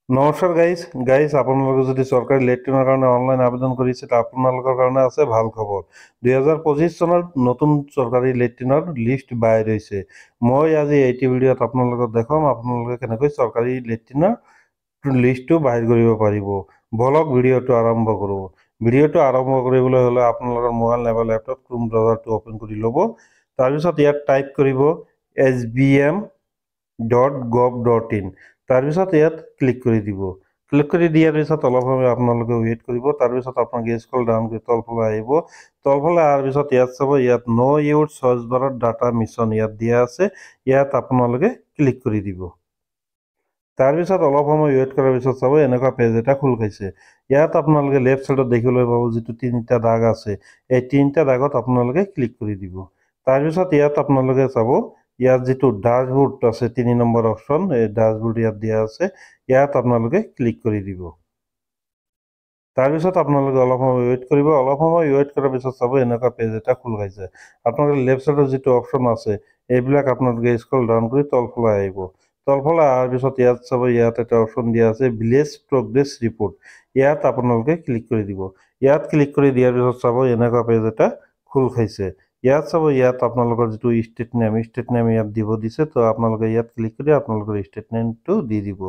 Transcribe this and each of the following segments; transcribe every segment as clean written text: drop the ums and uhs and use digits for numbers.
নমস্কাৰ গাইজ আপোনালোকে যদি চৰকাৰী লেট্ৰিনৰ কাৰণে অনলাইন আবেদন কৰিছে তা আপোনালোকৰ কাৰণে আছে ভাল খবৰ। 2025 চনৰ নতুন চৰকাৰী লেট্ৰিনৰ লিষ্ট বাহিৰ হৈছে। মই আজি এইটো ভিডিঅ'ত আপোনালোকক দেখাম আপোনালোকে কেনেকৈ চৰকাৰী লেট্ৰিনৰ লিষ্টটো বাহিৰ কৰিব পাৰিব। বলক ভিডিঅ'টো আৰম্ভ কৰোঁ। ভিডিঅ'টো আৰম্ভ কৰিবলৈ হ'লে আপোনালোকৰ মোবাইল নাইবা লেপটপ ক্ৰোম ব্ৰাউজাৰটো অপেন কৰি ল'ব। তাৰপিছত ইয়াত টাইপ কৰিব sbm.gov.in। তাৰপিছত ইয়াত ক্লিক কৰি দিব। ক্লিক কৰি দিয়াৰ পিছত অলপ সময় আপোনালোকে ৱেইট কৰিব। তাৰপিছত আপোনালোকে স্ক্ৰল ডাউন কৰি তলফালে আহিব। তলফালে অহাৰ পিছত ইয়াত চাব, ইয়াত ন' ইউৰ স্বচ্ছ ভাৰত ডাটা মিছন ইয়াত দিয়া আছে। ইয়াত আপোনালোকে ক্লিক কৰি দিব। তাৰপিছত অলপ সময় ৱেইট কৰাৰ পিছত চাব এনেকুৱা পেজ এটা খোল খাইছে। ইয়াত আপোনালোকে লেফ্ট চাইডত দেখিবলৈ পাব যিটো তিনিটা দাগ আছে, এই তিনিটা দাগত আপোনালোকে ক্লিক কৰি দিব। তাৰপিছত ইয়াত আপোনালোকে চাব, ইয়াত যিটো ডাছবোৰ্ড আছে 3 নম্বৰ অপশ্যন, এই ডাছবোৰ্ড ইয়াত দিয়া আছে। ইয়াত আপোনালোকে ক্লিক কৰি দিব। তাৰপিছত আপোনালোকে অলপ সময় ৱেইট কৰিব। অলপ সময় ৱেইট কৰাৰ পিছত চাব এনেকুৱা পেজ এটা খোল খাইছে। আপোনালোকে লেফ্ট চাইডত যিটো অপশ্যন আছে এইবিলাক আপোনালোকে স্ক্ৰল ডাউন কৰি তলফালে আহিব। তলফালে অহাৰ পিছত ইয়াত চাব, ইয়াত এটা অপশ্যন দিয়া আছে ভিলেজ প্ৰগ্ৰেছ ৰিপৰ্ট। ইয়াত আপোনালোকে ক্লিক কৰি দিব। ইয়াত ক্লিক কৰি দিয়াৰ পিছত চাব এনেকুৱা পেজ এটা খোল খাইছে। ইয়াত চাব, ইয়াত আপোনালোকৰ যিটো ষ্টেট নেম ইয়াত দিব দিছে। তো আপোনালোকে ইয়াত ক্লিক কৰি আপোনালোকৰ ষ্টেট নেমটো দি দিব।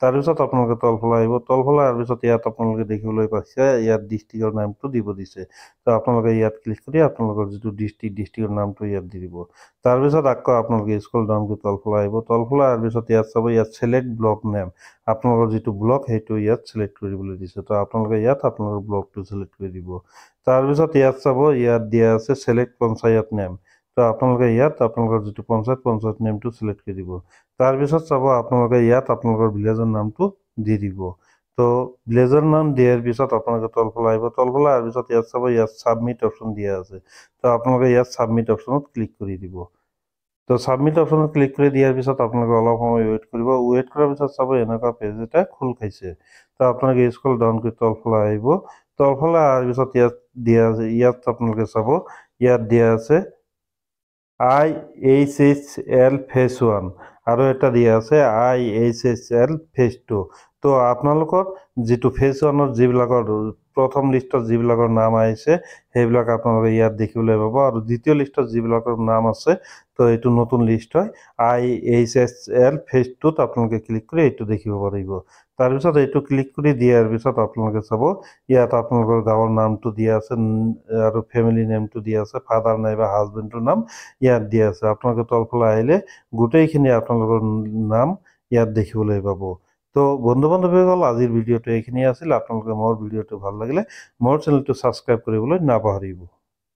তাৰপিছত আপোনালোকে তলফালে আহিব। তলফালে অহাৰ পিছত ইয়াত আপোনালোকে দেখিবলৈ পাইছে ইয়াত ডিষ্ট্ৰিক্টৰ নামটো দিব দিছে। তো আপোনালোকে ইয়াত ক্লিক কৰি আপোনালোকৰ যিটো ডিষ্ট্ৰিক্টৰ নামটো ইয়াত দি দিব। তাৰপিছত আকৌ আপোনালোকে স্ক্ৰল ডাউন কৰি তলফালে আহিব। তলফালে অহাৰ পিছত ইয়াত চাব, ইয়াত ছিলেক্ট ব্লক নেম, আপোনালোকৰ যিটো ব্লক সেইটো ইয়াত ছিলেক্ট কৰিবলৈ দিছে। তো আপোনালোকে ইয়াত আপোনালোকৰ ব্লকটো ছিলেক্ট কৰি দিব। তাৰপিছত ইয়াত চাব, ইয়াত দিয়া আছে ছিলেক্ট পঞ্চায়ত নেম। তো আপোনালোকে ইয়াত আপোনালোকৰ যিটো পঞ্চায়ত নেমটো ছিলেক্ট কৰি দিব। তাৰপিছত চাব আপোনালোকে ইয়াত আপোনালোকৰ ভিলেজৰ নামটো দি দিব। তো ভিলেজৰ নাম দিয়াৰ পিছত আপোনালোকে তলফালে আহিব। তলফালে অহাৰ পিছত ইয়াত চাব, ইয়াত ছাবমিট অপশ্যন দিয়া আছে। তো আপোনালোকে ইয়াত ছাবমিট অপশ্যনত ক্লিক কৰি দিব। তো ছাবমিট অপশ্যনত ক্লিক কৰি দিয়াৰ পিছত আপোনালোকে অলপ সময় ৱেইট কৰিব। ৱেইট কৰাৰ পিছত চাব এনেকুৱা পেজ এটা খোল খাইছে। তো আপোনালোকে স্ক্ৰল ডাউন কৰি তলফালে আহিব। তলফালে অহাৰ পিছত ইয়াত দিয়া আছে, ইয়াত আপোনালোকে চাব, ইয়াত দিয়া আছে IHHL ফেজ 1 আৰু এটা দিয়া আছে IHHL ফেজ 2। তো আপোনালোকৰ যিটো ফেজ 1ৰ যিবিলাকৰ প্ৰথম লিষ্টত যিবিলাকৰ নাম আহিছে সেইবিলাক আপোনালোকে ইয়াত দেখিবলৈ পাব, আৰু দ্বিতীয় লিষ্টত যিবিলাকৰ নাম আছে তো এইটো নতুন লিষ্ট হয়। IHHL ফেজ 2ত আপোনালোকে ক্লিক কৰি এইটো দেখিব পাৰিব। তাৰপিছত এইটো ক্লিক কৰি দিয়াৰ পিছত আপোনালোকে চাব, ইয়াত আপোনালোকৰ গাঁৱৰ নামটো দিয়া আছে আৰু ফেমিলি নেমটো দিয়া আছে, ফাদাৰ নাইবা হাজবেণ্ডৰ নাম ইয়াত দিয়া আছে। আপোনালোকে তলফালে আহিলে গোটেইখিনি আপোনালোকৰ নাম ইয়াত দেখিবলৈ পাব। তো বন্ধু বান্ধৱীসকল, আজিৰ ভিডিঅ'টো এইখিনি আছিল। আপোনালোকে মোৰ ভিডিঅ'টো ভাল লাগিলে মোৰ চেনেলটো ছাবস্ক্ৰাইব কৰিবলৈ নাপাহৰিব।